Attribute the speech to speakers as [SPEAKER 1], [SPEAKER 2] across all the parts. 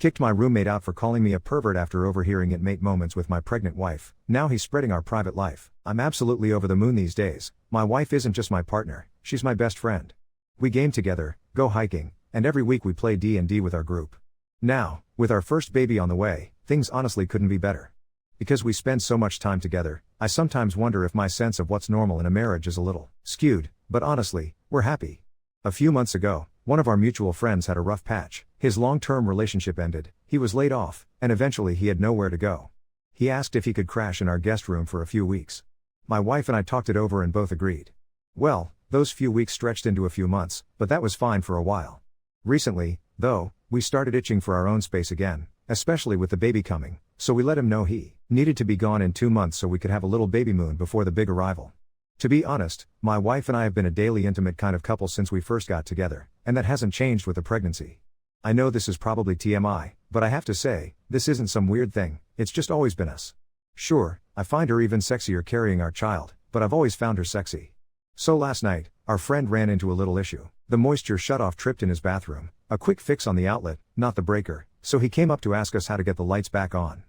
[SPEAKER 1] Kicked my roommate out for calling me a pervert after overhearing Int-mate moments with my pregnant wife. Now he's spreading our private life. I'm absolutely over the moon these days. My wife isn't just my partner, she's my best friend. We game together, go hiking, and every week we play D&D with our group. Now, with our first baby on the way, things honestly couldn't be better. Because we spend so much time together, I sometimes wonder if my sense of what's normal in a marriage is a little skewed, but honestly, we're happy. A few months ago, one of our mutual friends had a rough patch. His long-term relationship ended, he was laid off, and eventually he had nowhere to go. He asked if he could crash in our guest room for a few weeks. My wife and I talked it over and both agreed. Well, those few weeks stretched into a few months, but that was fine for a while. Recently, though, we started itching for our own space again, especially with the baby coming, so we let him know he needed to be gone in 2 months so we could have a little baby moon before the big arrival. To be honest, my wife and I have been a daily intimate kind of couple since we first got together, and that hasn't changed with the pregnancy. I know this is probably TMI, but I have to say, this isn't some weird thing, it's just always been us. Sure, I find her even sexier carrying our child, but I've always found her sexy. So last night, our friend ran into a little issue. The moisture shutoff tripped in his bathroom, a quick fix on the outlet, not the breaker, so he came up to ask us how to get the lights back on.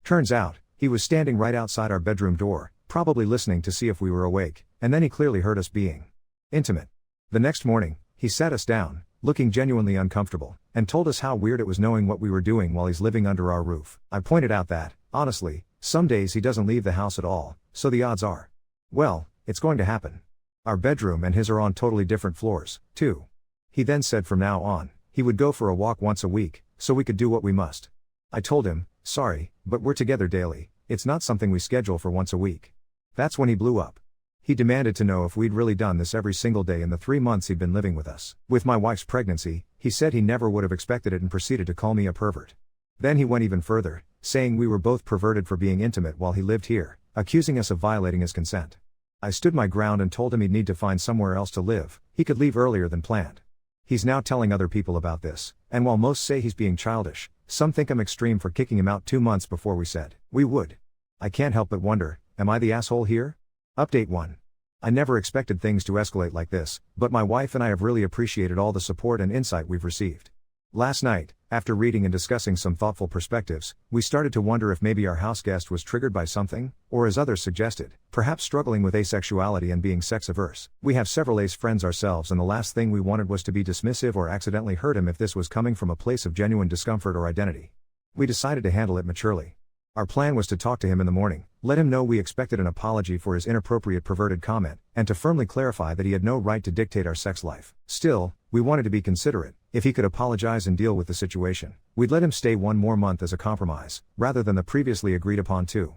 [SPEAKER 1] Turns out, he was standing right outside our bedroom door, probably listening to see if we were awake, and then he clearly heard us being intimate. The next morning, he sat us down, looking genuinely uncomfortable, and told us how weird it was knowing what we were doing while he's living under our roof. I pointed out that, honestly, some days he doesn't leave the house at all, so the odds are, well, it's going to happen. Our bedroom and his are on totally different floors, too. He then said from now on, he would go for a walk once a week, so we could do what we must. I told him, sorry, but we're together daily, it's not something we schedule for once a week. That's when he blew up. He demanded to know if we'd really done this every single day in the 3 months he'd been living with us. With my wife's pregnancy, he said he never would have expected it and proceeded to call me a pervert. Then he went even further, saying we were both perverted for being intimate while he lived here, accusing us of violating his consent. I stood my ground and told him he'd need to find somewhere else to live, he could leave earlier than planned. He's now telling other people about this, and while most say he's being childish, some think I'm extreme for kicking him out 2 months before we said we would. I can't help but wonder, am I the asshole here? Update 1. I never expected things to escalate like this, but my wife and I have really appreciated all the support and insight we've received. Last night, after reading and discussing some thoughtful perspectives, we started to wonder if maybe our house guest was triggered by something, or as others suggested, perhaps struggling with asexuality and being sex-averse. We have several ace friends ourselves and the last thing we wanted was to be dismissive or accidentally hurt him if this was coming from a place of genuine discomfort or identity. We decided to handle it maturely. Our plan was to talk to him in the morning, let him know we expected an apology for his inappropriate perverted comment, and to firmly clarify that he had no right to dictate our sex life. Still, we wanted to be considerate. If he could apologize and deal with the situation, we'd let him stay 1 more month as a compromise, rather than the previously agreed upon 2.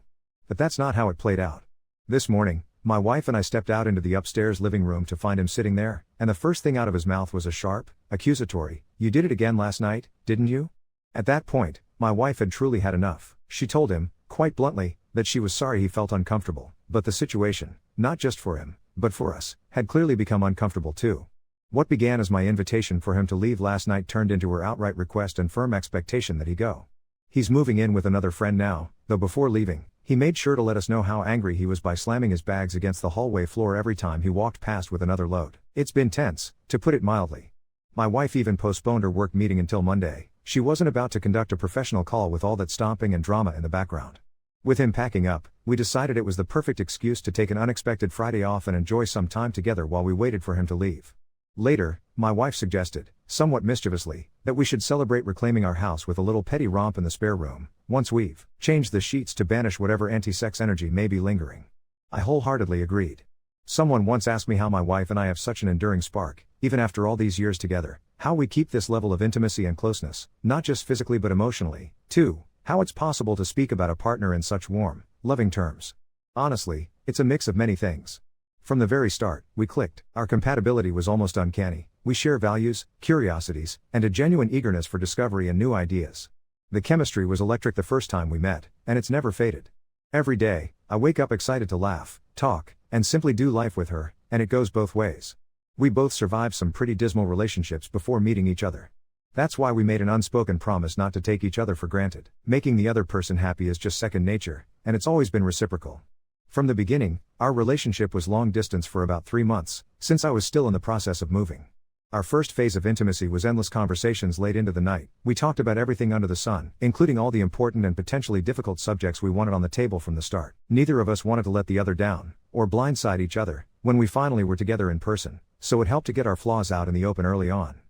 [SPEAKER 1] But that's not how it played out. This morning, my wife and I stepped out into the upstairs living room to find him sitting there, and the first thing out of his mouth was a sharp, accusatory, "You did it again last night, didn't you?" At that point, my wife had truly had enough. She told him, quite bluntly, that she was sorry he felt uncomfortable, but the situation, not just for him, but for us, had clearly become uncomfortable too. What began as my invitation for him to leave last night turned into her outright request and firm expectation that he go. He's moving in with another friend now, though before leaving, he made sure to let us know how angry he was by slamming his bags against the hallway floor every time he walked past with another load. It's been tense, to put it mildly. My wife even postponed her work meeting until Monday. She wasn't about to conduct a professional call with all that stomping and drama in the background. With him packing up, we decided it was the perfect excuse to take an unexpected Friday off and enjoy some time together while we waited for him to leave. Later, my wife suggested, somewhat mischievously, that we should celebrate reclaiming our house with a little petty romp in the spare room, once we've changed the sheets to banish whatever anti-sex energy may be lingering. I wholeheartedly agreed. Someone once asked me how my wife and I have such an enduring spark, even after all these years together, how we keep this level of intimacy and closeness, not just physically but emotionally, too, how it's possible to speak about a partner in such warm, loving terms. Honestly, it's a mix of many things. From the very start, we clicked. Our compatibility was almost uncanny. We share values, curiosities, and a genuine eagerness for discovery and new ideas. The chemistry was electric the first time we met, and it's never faded. Every day, I wake up excited to laugh, talk, and simply do life with her, and it goes both ways. We both survived some pretty dismal relationships before meeting each other. That's why we made an unspoken promise not to take each other for granted. Making the other person happy is just second nature, and it's always been reciprocal. From the beginning, our relationship was long distance for about 3 months, since I was still in the process of moving. Our first phase of intimacy was endless conversations late into the night. We talked about everything under the sun, including all the important and potentially difficult subjects we wanted on the table from the start. Neither of us wanted to let the other down, or blindside each other, when we finally were together in person, so it helped to get our flaws out in the open early on.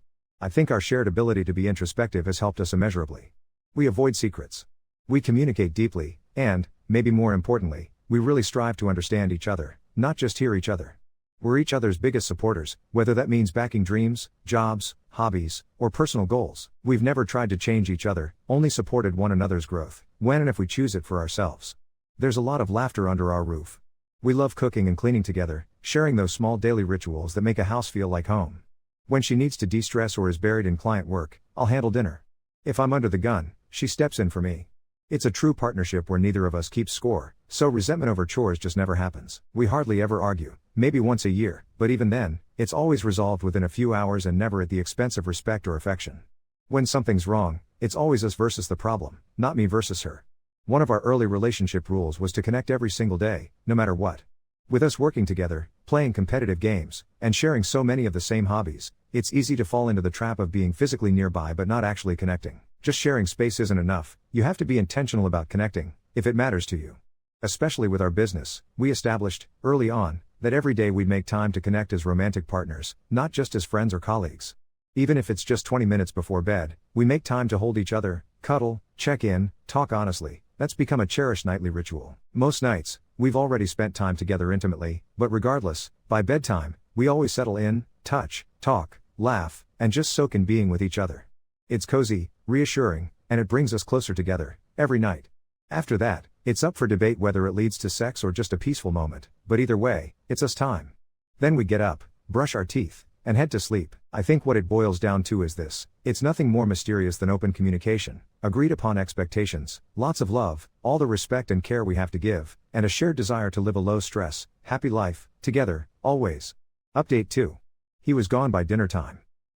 [SPEAKER 1] I think our shared ability to be introspective has helped us immeasurably. We avoid secrets. We communicate deeply, and, maybe more importantly, we really strive to understand each other, not just hear each other. We're each other's biggest supporters, whether that means backing dreams, jobs, hobbies, or personal goals. We've never tried to change each other, only supported one another's growth, when and if we choose it for ourselves. There's a lot of laughter under our roof. We love cooking and cleaning together, sharing those small daily rituals that make a house feel like home. When she needs to de-stress or is buried in client work, I'll handle dinner. If I'm under the gun, she steps in for me. It's a true partnership where neither of us keeps score, so resentment over chores just never happens. We hardly ever argue, maybe once a year, but even then, it's always resolved within a few hours and never at the expense of respect or affection. When something's wrong, it's always us versus the problem, not me versus her. One of our early relationship rules was to connect every single day, no matter what. With us working together, playing competitive games, and sharing so many of the same hobbies, it's easy to fall into the trap of being physically nearby but not actually connecting. Just sharing space isn't enough, you have to be intentional about connecting, if it matters to you. Especially with our business, we established, early on, that every day we'd make time to connect as romantic partners, not just as friends or colleagues. Even if it's just 20 minutes before bed, we make time to hold each other, cuddle, check in, talk honestly. That's become a cherished nightly ritual. Most nights, we've already spent time together intimately, but regardless, by bedtime, we always settle in, touch, talk, laugh, and just soak in being with each other. It's cozy, reassuring, and it brings us closer together, every night. After that, it's up for debate whether it leads to sex or just a peaceful moment, but either way, it's us time. Then we get up, brush our teeth, and head to sleep. I think what it boils down to is this: it's nothing more mysterious than open communication, agreed upon expectations, lots of love, all the respect and care we have to give, and a shared desire to live a low-stress, happy life, together, always. Update 2. He was gone by dinner time.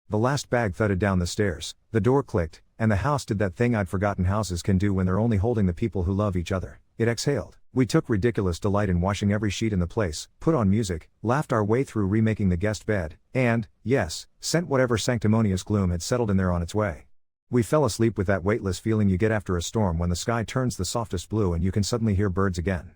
[SPEAKER 1] The last bag thudded down the stairs, the door clicked, and the house did that thing I'd forgotten houses can do when they're only holding the people who love each other. It exhaled. We took ridiculous delight in washing every sheet in the place, put on music, laughed our way through remaking the guest bed, and, yes, sent whatever sanctimonious gloom had settled in there on its way. We fell asleep with that weightless feeling you get after a storm when the sky turns the softest blue and you can suddenly hear birds again.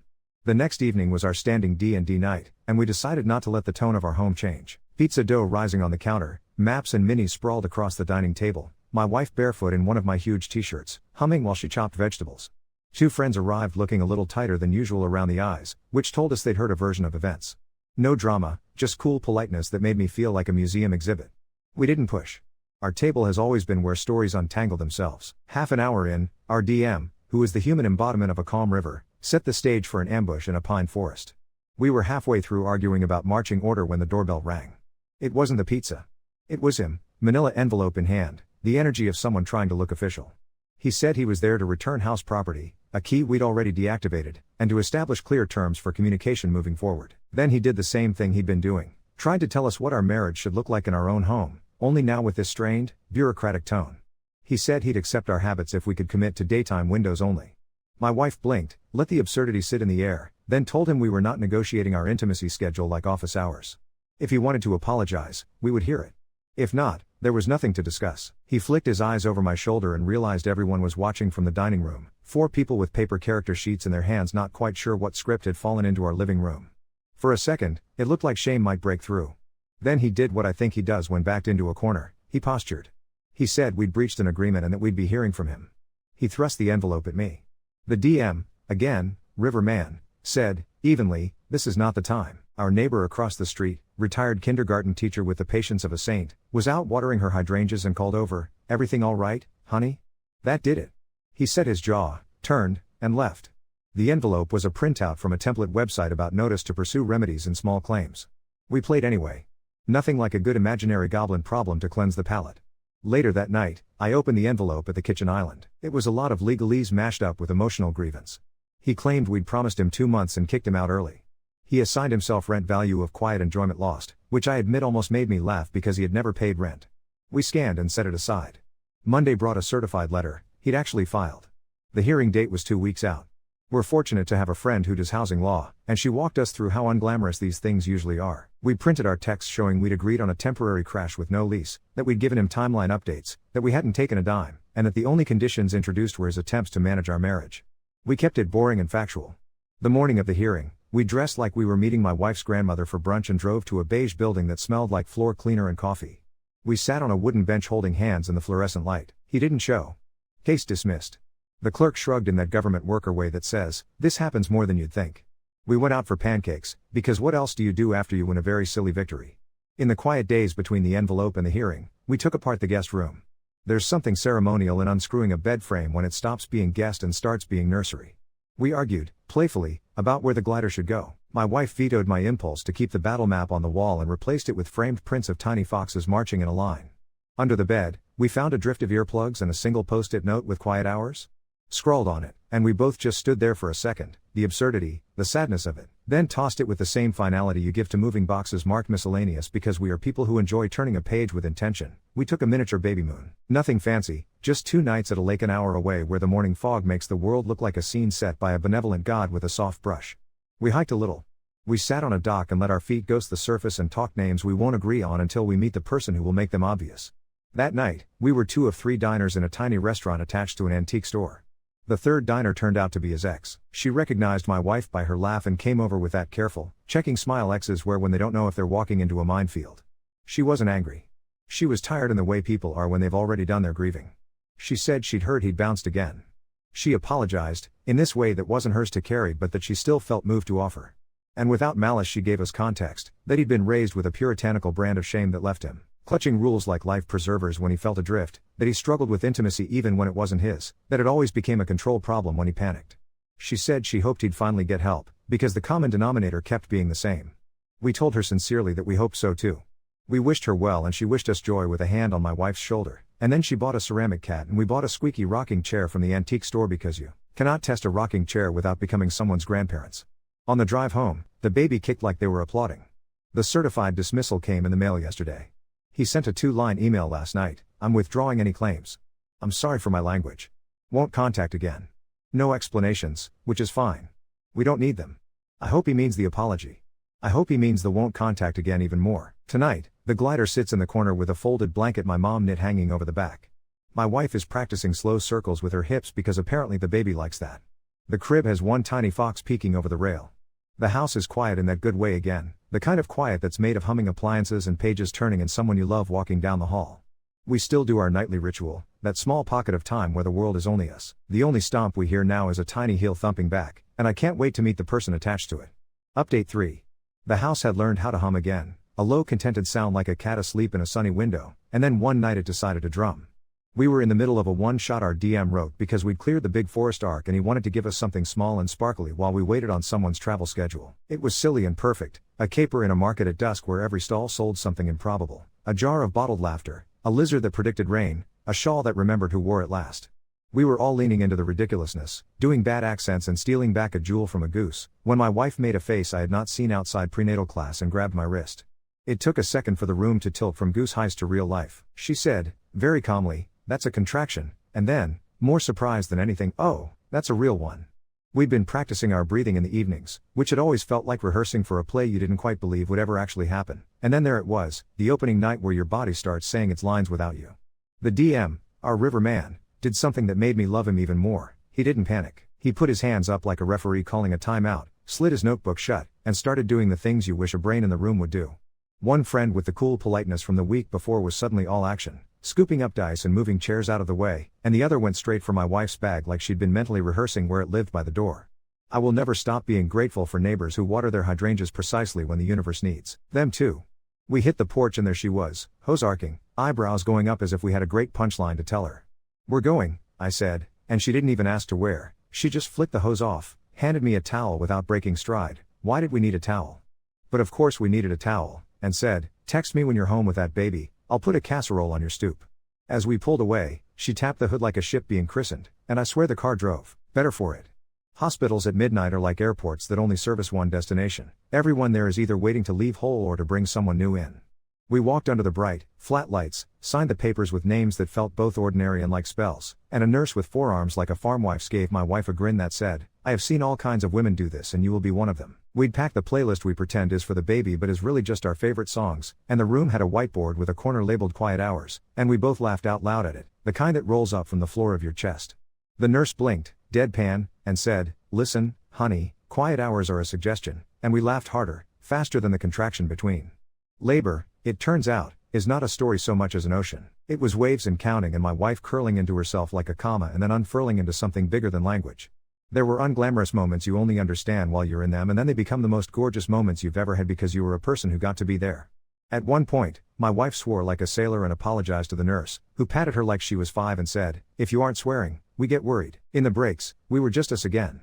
[SPEAKER 1] The next evening was our standing D&D night, and we decided not to let the tone of our home change. Pizza dough rising on the counter, maps and minis sprawled across the dining table, my wife barefoot in one of my huge t-shirts, humming while she chopped vegetables. 2 friends arrived looking a little tighter than usual around the eyes, which told us they'd heard a version of events. No drama, just cool politeness that made me feel like a museum exhibit. We didn't push. Our table has always been where stories untangle themselves. Half an hour in, our DM, who is the human embodiment of a calm river, set the stage for an ambush in a pine forest. We were halfway through arguing about marching order when the doorbell rang. It wasn't the pizza. It was him, manila envelope in hand, the energy of someone trying to look official. He said he was there to return house property, a key we'd already deactivated, and to establish clear terms for communication moving forward. Then he did the same thing he'd been doing, tried to tell us what our marriage should look like in our own home, only now with this strained, bureaucratic tone. He said he'd accept our habits if we could commit to daytime windows only. My wife blinked, let the absurdity sit in the air, then told him we were not negotiating our intimacy schedule like office hours. If he wanted to apologize, we would hear it. If not, there was nothing to discuss. He flicked his eyes over my shoulder and realized everyone was watching from the dining room, 4 people with paper character sheets in their hands, not quite sure what script had fallen into our living room. For a second, it looked like shame might break through. Then he did what I think he does when backed into a corner: he postured. He said we'd breached an agreement and that we'd be hearing from him. He thrust the envelope at me. The DM, again, River Man, said, evenly, "This is not the time." Our neighbor across the street, retired kindergarten teacher with the patience of a saint, was out watering her hydrangeas and called over, "Everything all right, honey?" That did it. He set his jaw, turned, and left. The envelope was a printout from a template website about notice to pursue remedies in small claims. We played anyway. Nothing like a good imaginary goblin problem to cleanse the palate. Later that night, I opened the envelope at the kitchen island. It was a lot of legalese mashed up with emotional grievance. He claimed we'd promised him 2 months and kicked him out early. He assigned himself rent value of quiet enjoyment lost, which I admit almost made me laugh because he had never paid rent. We scanned and set it aside. Monday brought a certified letter he'd actually filed. The hearing date was 2 weeks out. We're fortunate to have a friend who does housing law, and she walked us through how unglamorous these things usually are. We printed our text showing we'd agreed on a temporary crash with no lease, that we'd given him timeline updates, that we hadn't taken a dime, and that the only conditions introduced were his attempts to manage our marriage. We kept it boring and factual. The morning of the hearing, we dressed like we were meeting my wife's grandmother for brunch and drove to a beige building that smelled like floor cleaner and coffee. We sat on a wooden bench holding hands in the fluorescent light. He didn't show. Case dismissed. The clerk shrugged in that government worker way that says, "This happens more than you'd think." We went out for pancakes, because what else do you do after you win a very silly victory? In the quiet days between the envelope and the hearing, we took apart the guest room. There's something ceremonial in unscrewing a bed frame when it stops being guest and starts being nursery. We argued, playfully, about where the glider should go. My wife vetoed my impulse to keep the battle map on the wall and replaced it with framed prints of tiny foxes marching in a line. Under the bed, we found a drift of earplugs and a single post-it note with quiet hours scrawled on it, and we both just stood there for a second, the absurdity, the sadness of it, then tossed it with the same finality you give to moving boxes marked miscellaneous because we are people who enjoy turning a page with intention. We took a miniature baby moon. Nothing fancy, just 2 nights at a lake an hour away where the morning fog makes the world look like a scene set by a benevolent god with a soft brush. We hiked a little. We sat on a dock and let our feet ghost the surface and talk names we won't agree on until we meet the person who will make them obvious. That night, we were 2 of 3 diners in a tiny restaurant attached to an antique store. The third diner turned out to be his ex. She recognized my wife by her laugh and came over with that careful, checking smile exes wear when they don't know if they're walking into a minefield. She wasn't angry. She was tired in the way people are when they've already done their grieving. She said she'd heard he'd bounced again. She apologized, in this way that wasn't hers to carry but that she still felt moved to offer. And without malice she gave us context, that he'd been raised with a puritanical brand of shame that left him clutching rules like life preservers when he felt adrift, that he struggled with intimacy even when it wasn't his, that it always became a control problem when he panicked. She said she hoped he'd finally get help, because the common denominator kept being the same. We told her sincerely that we hoped so too. We wished her well and she wished us joy with a hand on my wife's shoulder, and then she bought a ceramic cat and we bought a squeaky rocking chair from the antique store because you cannot test a rocking chair without becoming someone's grandparents. On the drive home, the baby kicked like they were applauding. The certified dismissal came in the mail yesterday. He sent a 2-line email last night. "I'm withdrawing any claims. I'm sorry for my language. Won't contact again." No explanations, which is fine. We don't need them. I hope he means the apology. I hope he means the won't contact again even more. Tonight, the glider sits in the corner with a folded blanket my mom knit hanging over the back. My wife is practicing slow circles with her hips because apparently the baby likes that. The crib has one tiny fox peeking over the rail. The house is quiet in that good way again, the kind of quiet that's made of humming appliances and pages turning and someone you love walking down the hall. We still do our nightly ritual, that small pocket of time where the world is only us. The only stomp we hear now is a tiny heel thumping back, and I can't wait to meet the person attached to it. Update 3. The house had learned how to hum again, a low contented sound like a cat asleep in a sunny window, and then one night it decided to drum. We were in the middle of a one-shot our DM wrote because we'd cleared the big forest arc and he wanted to give us something small and sparkly while we waited on someone's travel schedule. It was silly and perfect, a caper in a market at dusk where every stall sold something improbable, a jar of bottled laughter, a lizard that predicted rain, a shawl that remembered who wore it last. We were all leaning into the ridiculousness, doing bad accents and stealing back a jewel from a goose, when my wife made a face I had not seen outside prenatal class and grabbed my wrist. It took a second for the room to tilt from goose heist to real life. She said, very calmly, "That's a contraction," and then, more surprised than anything, "Oh, that's a real one." We'd been practicing our breathing in the evenings, which had always felt like rehearsing for a play you didn't quite believe would ever actually happen, and then there it was, the opening night where your body starts saying its lines without you. The DM, our river man, did something that made me love him even more. He didn't panic. He put his hands up like a referee calling a timeout, slid his notebook shut, and started doing the things you wish a brain in the room would do. One friend with the cool politeness from the week before was suddenly all action, scooping up dice and moving chairs out of the way, and the other went straight for my wife's bag like she'd been mentally rehearsing where it lived by the door. I will never stop being grateful for neighbors who water their hydrangeas precisely when the universe needs them too. We hit the porch and there she was, hose arcing, eyebrows going up as if we had a great punchline to tell her. "We're going," I said, and she didn't even ask to where. She just flicked the hose off, handed me a towel without breaking stride. Why did we need a towel? But of course we needed a towel, and said, "Text me when you're home with that baby, I'll put a casserole on your stoop." As we pulled away, she tapped the hood like a ship being christened, and I swear the car drove better for it. Hospitals at midnight are like airports that only service one destination. Everyone there is either waiting to leave whole or to bring someone new in. We walked under the bright, flat lights, signed the papers with names that felt both ordinary and like spells, and a nurse with forearms like a farmwife's gave my wife a grin that said, I have seen all kinds of women do this and you will be one of them. We'd pack the playlist we pretend is for the baby but is really just our favorite songs, and the room had a whiteboard with a corner labeled Quiet Hours, and we both laughed out loud at it, the kind that rolls up from the floor of your chest. The nurse blinked, deadpan, and said, "Listen, honey, quiet hours are a suggestion," and we laughed harder, faster than the contraction between. Labor, it turns out, is not a story so much as an ocean. It was waves and counting and my wife curling into herself like a comma and then unfurling into something bigger than language. There were unglamorous moments you only understand while you're in them, and then they become the most gorgeous moments you've ever had because you were a person who got to be there. At one point, my wife swore like a sailor and apologized to the nurse, who patted her like she was 5 and said, "If you aren't swearing, we get worried." In the breaks, we were just us again.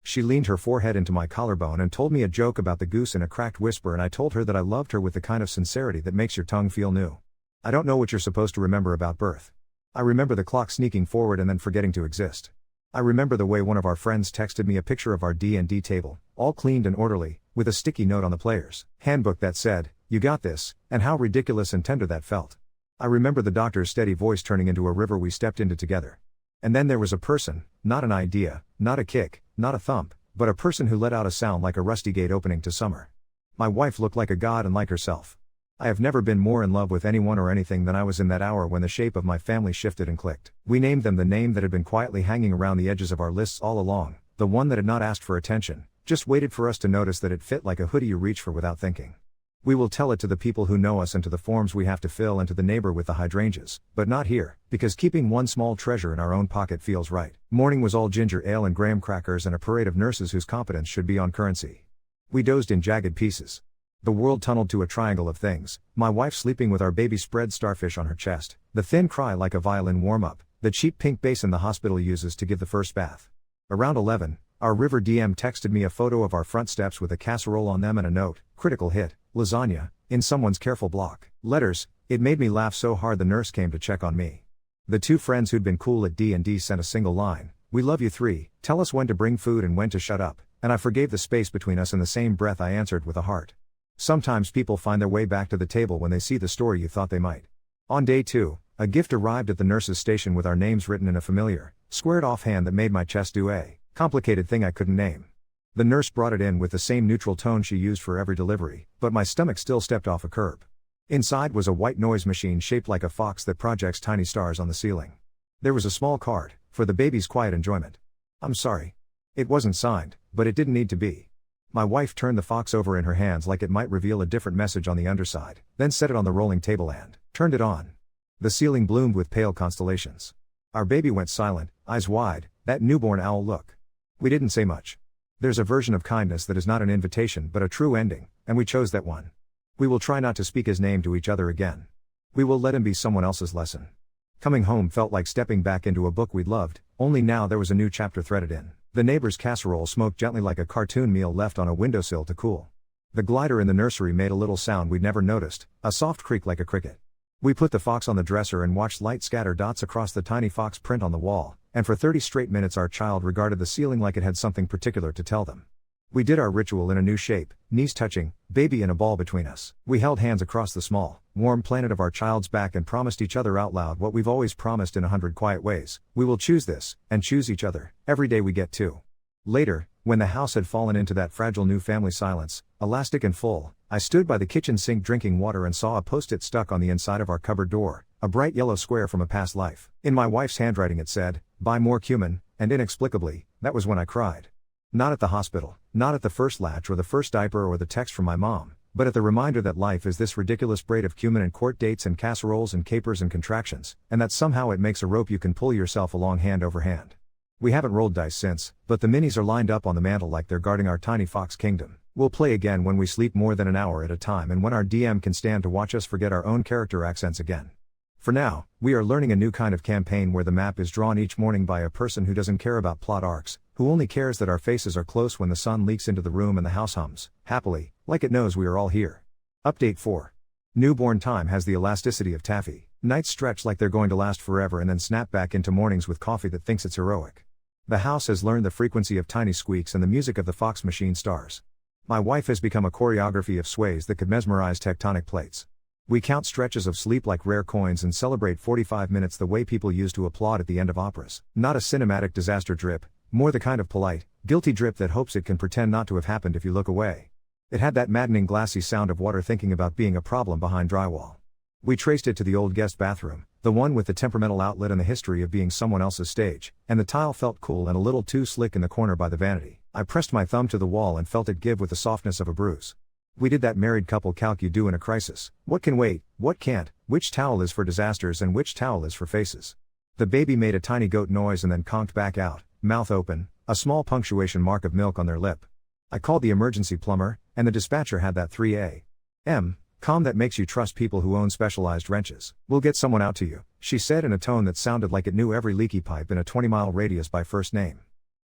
[SPEAKER 1] She leaned her forehead into my collarbone and told me a joke about the goose in a cracked whisper, and I told her that I loved her with the kind of sincerity that makes your tongue feel new. I don't know what you're supposed to remember about birth. I remember the clock sneaking forward and then forgetting to exist. I remember the way one of our friends texted me a picture of our D&D table, all cleaned and orderly, with a sticky note on the player's handbook that said, "You got this," and how ridiculous and tender that felt. I remember the doctor's steady voice turning into a river we stepped into together. And then there was a person, not an idea, not a kick, not a thump, but a person who let out a sound like a rusty gate opening to summer. My wife looked like a god and like herself. I have never been more in love with anyone or anything than I was in that hour when the shape of my family shifted and clicked. We named them the name that had been quietly hanging around the edges of our lists all along, the one that had not asked for attention, just waited for us to notice that it fit like a hoodie you reach for without thinking. We will tell it to the people who know us and to the forms we have to fill and to the neighbor with the hydrangeas, but not here, because keeping one small treasure in our own pocket feels right. Morning was all ginger ale and graham crackers and a parade of nurses whose competence should be on currency. We dozed in jagged pieces. The world tunneled to a triangle of things, my wife sleeping with our baby spread starfish on her chest, the thin cry like a violin warm-up, the cheap pink basin the hospital uses to give the first bath. Around 11, our River DM texted me a photo of our front steps with a casserole on them and a note, "Critical hit, lasagna," in someone's careful block. Letters, it made me laugh so hard the nurse came to check on me. The two friends who'd been cool at D&D sent a single line, "We love you 3, tell us when to bring food and when to shut up," and I forgave the space between us in the same breath I answered with a heart. Sometimes people find their way back to the table when they see the story you thought they might. On day 2, a gift arrived at the nurse's station with our names written in a familiar, squared-off hand that made my chest do a complicated thing I couldn't name. The nurse brought it in with the same neutral tone she used for every delivery, but my stomach still stepped off a curb. Inside was a white noise machine shaped like a fox that projects tiny stars on the ceiling. There was a small card, "For the baby's quiet enjoyment." I'm sorry. It wasn't signed, but it didn't need to be. My wife turned the fox over in her hands like it might reveal a different message on the underside, then set it on the rolling table and turned it on. The ceiling bloomed with pale constellations. Our baby went silent, eyes wide, that newborn owl look. We didn't say much. There's a version of kindness that is not an invitation but a true ending, and we chose that one. We will try not to speak his name to each other again. We will let him be someone else's lesson. Coming home felt like stepping back into a book we'd loved, only now there was a new chapter threaded in. The neighbor's casserole smoked gently like a cartoon meal left on a windowsill to cool. The glider in the nursery made a little sound we'd never noticed, a soft creak like a cricket. We put the fox on the dresser and watched light scatter dots across the tiny fox print on the wall, and for 30 straight minutes our child regarded the ceiling like it had something particular to tell them. We did our ritual in a new shape, knees touching, baby and a ball between us. We held hands across the small, warm planet of our child's back and promised each other out loud what we've always promised in 100 quiet ways: we will choose this, and choose each other, every day we get to. Later, when the house had fallen into that fragile new family silence, elastic and full, I stood by the kitchen sink drinking water and saw a post-it stuck on the inside of our cupboard door, a bright yellow square from a past life. In my wife's handwriting it said, "Buy more cumin," and inexplicably, that was when I cried. Not at the hospital, not at the first latch or the first diaper or the text from my mom, but at the reminder that life is this ridiculous braid of cumin and court dates and casseroles and capers and contractions, and that somehow it makes a rope you can pull yourself along hand over hand. We haven't rolled dice since, but the minis are lined up on the mantle like they're guarding our tiny fox kingdom. We'll play again when we sleep more than an hour at a time and when our DM can stand to watch us forget our own character accents again. For now, we are learning a new kind of campaign where the map is drawn each morning by a person who doesn't care about plot arcs, who only cares that our faces are close when the sun leaks into the room and the house hums, happily, like it knows we are all here. Update 4. Newborn time has the elasticity of taffy. Nights stretch like they're going to last forever and then snap back into mornings with coffee that thinks it's heroic. The house has learned the frequency of tiny squeaks and the music of the Fox machine stars. My wife has become a choreography of sways that could mesmerize tectonic plates. We count stretches of sleep like rare coins and celebrate 45 minutes the way people used to applaud at the end of operas. Not a cinematic disaster drip, More the kind of polite, guilty drip that hopes it can pretend not to have happened if you look away. It had that maddening glassy sound of water thinking about being a problem behind drywall. We traced it to the old guest bathroom, the one with the temperamental outlet and the history of being someone else's stage, and the tile felt cool and a little too slick in the corner by the vanity. I pressed my thumb to the wall and felt it give with the softness of a bruise. We did that married couple calc you do in a crisis. What can wait, what can't, which towel is for disasters and which towel is for faces. The baby made a tiny goat noise and then conked back out, mouth open, a small punctuation mark of milk on their lip. I called the emergency plumber, and the dispatcher had that 3 a.m. calm that makes you trust people who own specialized wrenches. "We'll get someone out to you," she said in a tone that sounded like it knew every leaky pipe in a 20-mile radius by first name.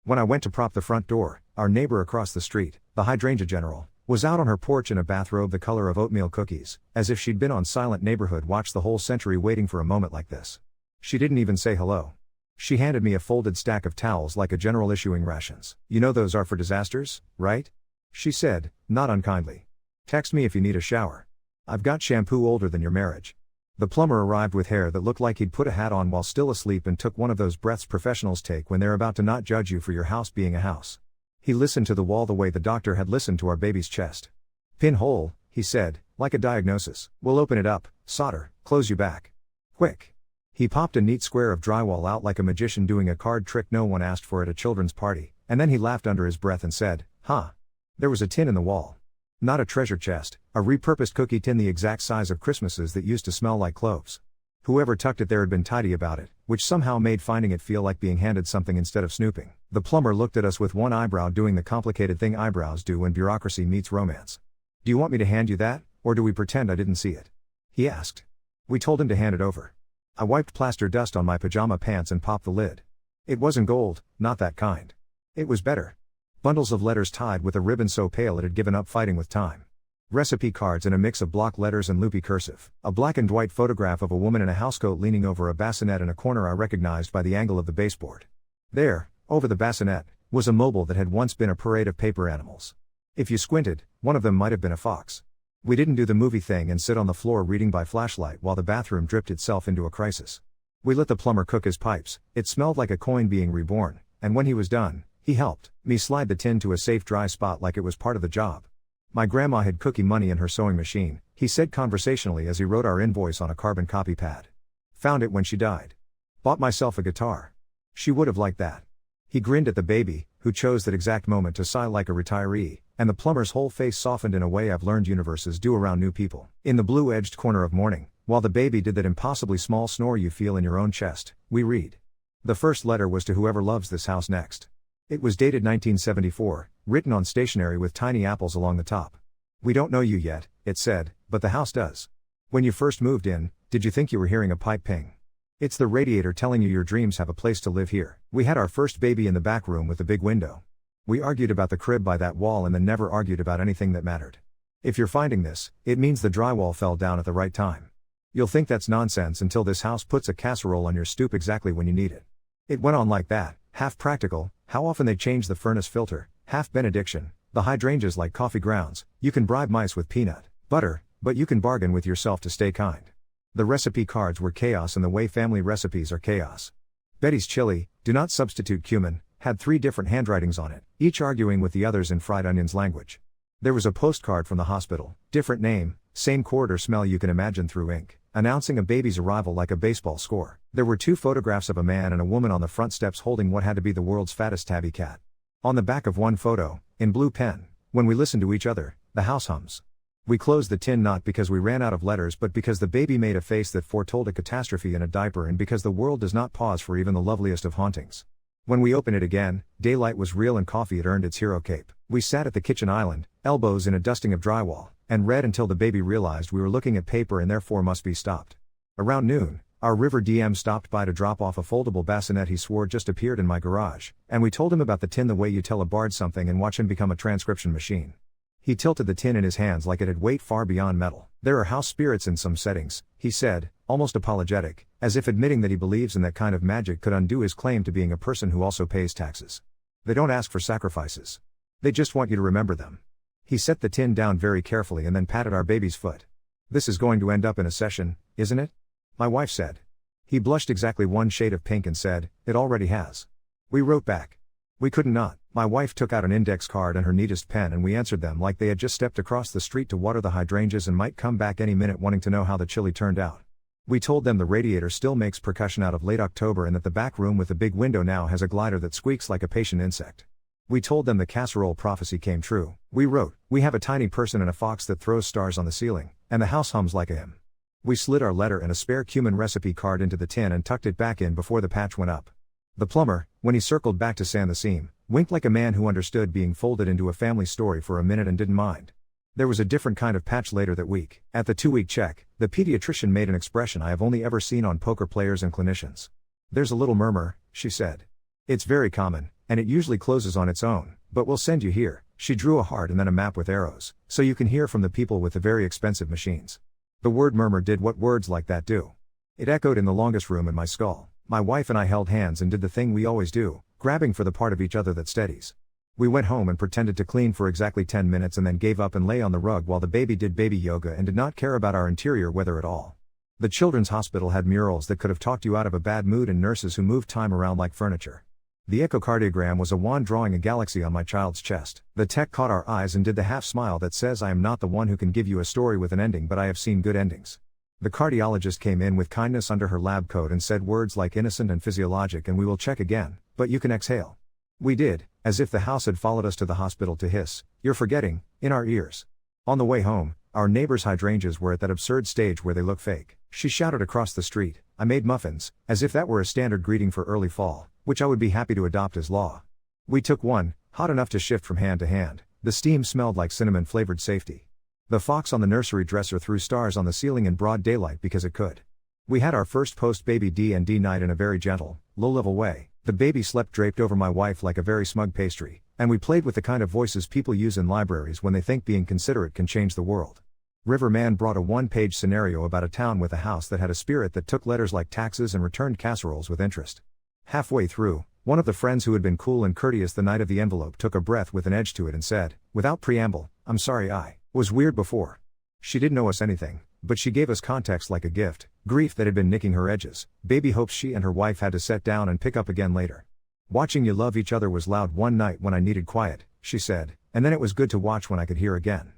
[SPEAKER 1] When I went to prop the front door, our neighbor across the street, the hydrangea general, was out on her porch in a bathrobe the color of oatmeal cookies, as if she'd been on Silent Neighborhood Watch the whole century waiting for a moment like this. She didn't even say hello. She handed me a folded stack of towels like a general issuing rations. "You know those are for disasters, right?" she said, not unkindly. "Text me if you need a shower. I've got shampoo older than your marriage." The plumber arrived with hair that looked like he'd put a hat on while still asleep and took one of those breaths professionals take when they're about to not judge you for your house being a house. He listened to the wall the way the doctor had listened to our baby's chest. "Pinhole," he said, like a diagnosis. "We'll open it up, solder, close you back. Quick." He popped a neat square of drywall out like a magician doing a card trick no one asked for at a children's party, and then he laughed under his breath and said, "Huh." There was a tin in the wall. Not a treasure chest, a repurposed cookie tin the exact size of Christmases that used to smell like cloves. Whoever tucked it there had been tidy about it, which somehow made finding it feel like being handed something instead of snooping. The plumber looked at us with one eyebrow doing the complicated thing eyebrows do when bureaucracy meets romance. "Do you want me to hand you that, or do we pretend I didn't see it?" he asked. We told him to hand it over. I wiped plaster dust on my pajama pants and popped the lid. It wasn't gold, not that kind. It was better. Bundles of letters tied with a ribbon so pale it had given up fighting with time. Recipe cards in a mix of block letters and loopy cursive. A black and white photograph of a woman in a housecoat leaning over a bassinet in a corner I recognized by the angle of the baseboard. There, over the bassinet, was a mobile that had once been a parade of paper animals. If you squinted, one of them might have been a fox. We didn't do the movie thing and sit on the floor reading by flashlight while the bathroom dripped itself into a crisis. We let the plumber cook his pipes. It smelled like a coin being reborn, and when he was done, he helped me slide the tin to a safe dry spot like it was part of the job. "My grandma hid cookie money in her sewing machine," he said conversationally as he wrote our invoice on a carbon copy pad. "Found it when she died. Bought myself a guitar. She would have liked that." He grinned at the baby, who chose that exact moment to sigh like a retiree, and the plumber's whole face softened in a way I've learned universes do around new people. In the blue-edged corner of morning, while the baby did that impossibly small snore you feel in your own chest, we read. The first letter was to whoever loves this house next. It was dated 1974, written on stationery with tiny apples along the top. "We don't know you yet," it said, "but the house does. When you first moved in, did you think you were hearing a pipe ping? It's the radiator telling you your dreams have a place to live here. We had our first baby in the back room with the big window. We argued about the crib by that wall and then never argued about anything that mattered. If you're finding this, it means the drywall fell down at the right time. You'll think that's nonsense until this house puts a casserole on your stoop exactly when you need it." It went on like that, half practical, how often they change the furnace filter, half benediction, the hydrangeas like coffee grounds, you can bribe mice with peanut butter, but you can bargain with yourself to stay kind. The recipe cards were chaos and the way family recipes are chaos. Betty's chili, do not substitute cumin, had 3 different handwritings on it, each arguing with the others in fried onions language. There was a postcard from the hospital, different name, same corridor smell you can imagine through ink, announcing a baby's arrival like a baseball score. There were 2 photographs of a man and a woman on the front steps holding what had to be the world's fattest tabby cat. On the back of one photo, in blue pen, "When we listen to each other, the house hums." We closed the tin not because we ran out of letters but because the baby made a face that foretold a catastrophe in a diaper and because the world does not pause for even the loveliest of hauntings. When we opened it again, daylight was real and coffee had earned its hero cape. We sat at the kitchen island, elbows in a dusting of drywall, and read until the baby realized we were looking at paper and therefore must be stopped. Around noon, our river DM stopped by to drop off a foldable bassinet he swore just appeared in my garage, and we told him about the tin the way you tell a bard something and watch him become a transcription machine. He tilted the tin in his hands like it had weight far beyond metal. "There are house spirits in some settings," he said, almost apologetic, as if admitting that he believes in that kind of magic could undo his claim to being a person who also pays taxes. "They don't ask for sacrifices. They just want you to remember them." He set the tin down very carefully and then patted our baby's foot. "This is going to end up in a session, isn't it?" my wife said. He blushed exactly one shade of pink and said, "It already has." We wrote back. We couldn't not. My wife took out an index card and her neatest pen and we answered them like they had just stepped across the street to water the hydrangeas and might come back any minute wanting to know how the chili turned out. We told them the radiator still makes percussion out of late October and that the back room with the big window now has a glider that squeaks like a patient insect. We told them the casserole prophecy came true. We wrote, "We have a tiny person and a fox that throws stars on the ceiling, and the house hums like a hymn." We slid our letter and a spare cumin recipe card into the tin and tucked it back in before the patch went up. The plumber, when he circled back to sand the seam, winked like a man who understood being folded into a family story for a minute and didn't mind. There was a different kind of patch later that week. At the 2-week check, the pediatrician made an expression I have only ever seen on poker players and clinicians. "There's a little murmur," she said. "It's very common, and it usually closes on its own, but we'll send you here." She drew a heart and then a map with arrows, "so you can hear from the people with the very expensive machines." The word murmur did what words like that do. It echoed in the longest room in my skull. My wife and I held hands and did the thing we always do, grabbing for the part of each other that steadies. We went home and pretended to clean for exactly 10 minutes and then gave up and lay on the rug while the baby did baby yoga and did not care about our interior weather at all. The children's hospital had murals that could have talked you out of a bad mood and nurses who moved time around like furniture. The echocardiogram was a wand drawing a galaxy on my child's chest. The tech caught our eyes and did the half smile that says, "I am not the one who can give you a story with an ending, but I have seen good endings." The cardiologist came in with kindness under her lab coat and said words like innocent and physiologic and "we will check again, but you can exhale." We did, as if the house had followed us to the hospital to hiss, "You're forgetting," in our ears. On the way home, our neighbor's hydrangeas were at that absurd stage where they look fake. She shouted across the street, "I made muffins," as if that were a standard greeting for early fall, which I would be happy to adopt as law. We took one, hot enough to shift from hand to hand. The steam smelled like cinnamon-flavored safety. The fox on the nursery dresser threw stars on the ceiling in broad daylight because it could. We had our first post-baby D&D night in a very gentle, low-level way. The baby slept draped over my wife like a very smug pastry, and we played with the kind of voices people use in libraries when they think being considerate can change the world. Riverman brought a one-page scenario about a town with a house that had a spirit that took letters like taxes and returned casseroles with interest. Halfway through, one of the friends who had been cool and courteous the night of the envelope took a breath with an edge to it and said, without preamble, "I'm sorry I was weird before." She didn't owe us anything, but she gave us context like a gift, grief that had been nicking her edges, baby hopes she and her wife had to set down and pick up again later. "Watching you love each other was loud one night when I needed quiet," she said, "and then it was good to watch when I could hear again."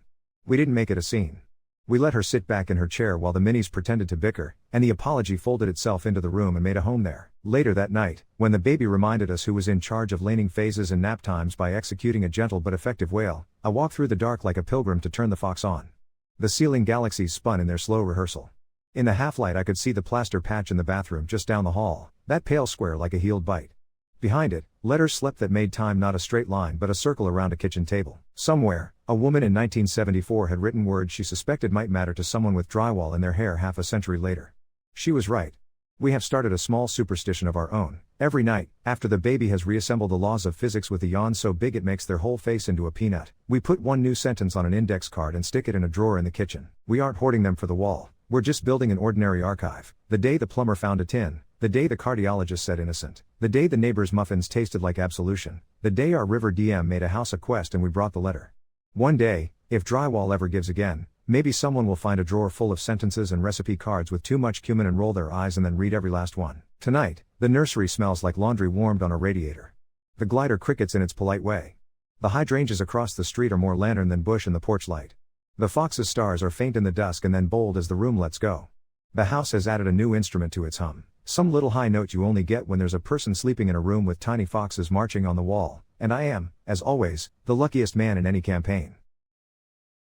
[SPEAKER 1] We didn't make it a scene. We let her sit back in her chair while the minis pretended to bicker, and the apology folded itself into the room and made a home there. Later that night, when the baby reminded us who was in charge of laning phases and nap times by executing a gentle but effective wail, I walked through the dark like a pilgrim to turn the fox on. The ceiling galaxies spun in their slow rehearsal. In the half-light I could see the plaster patch in the bathroom just down the hall, that pale square like a healed bite. Behind it, letters slept that made time not a straight line but a circle around a kitchen table. Somewhere, a woman in 1974 had written words she suspected might matter to someone with drywall in their hair half a century later. She was right. We have started a small superstition of our own. Every night, after the baby has reassembled the laws of physics with a yawn so big it makes their whole face into a peanut, we put one new sentence on an index card and stick it in a drawer in the kitchen. We aren't hoarding them for the wall, we're just building an ordinary archive. The day the plumber found a tin, the day the cardiologist said innocent, the day the neighbor's muffins tasted like absolution, the day our river DM made a house a quest and we brought the letter. One day, if drywall ever gives again, maybe someone will find a drawer full of sentences and recipe cards with too much cumin and roll their eyes and then read every last one. Tonight, the nursery smells like laundry warmed on a radiator. The glider crickets in its polite way. The hydrangeas across the street are more lantern than bush in the porch light. The fox's stars are faint in the dusk and then bold as the room lets go. The house has added a new instrument to its hum, some little high note you only get when there's a person sleeping in a room with tiny foxes marching on the wall, and I am, as always, the luckiest man in any campaign.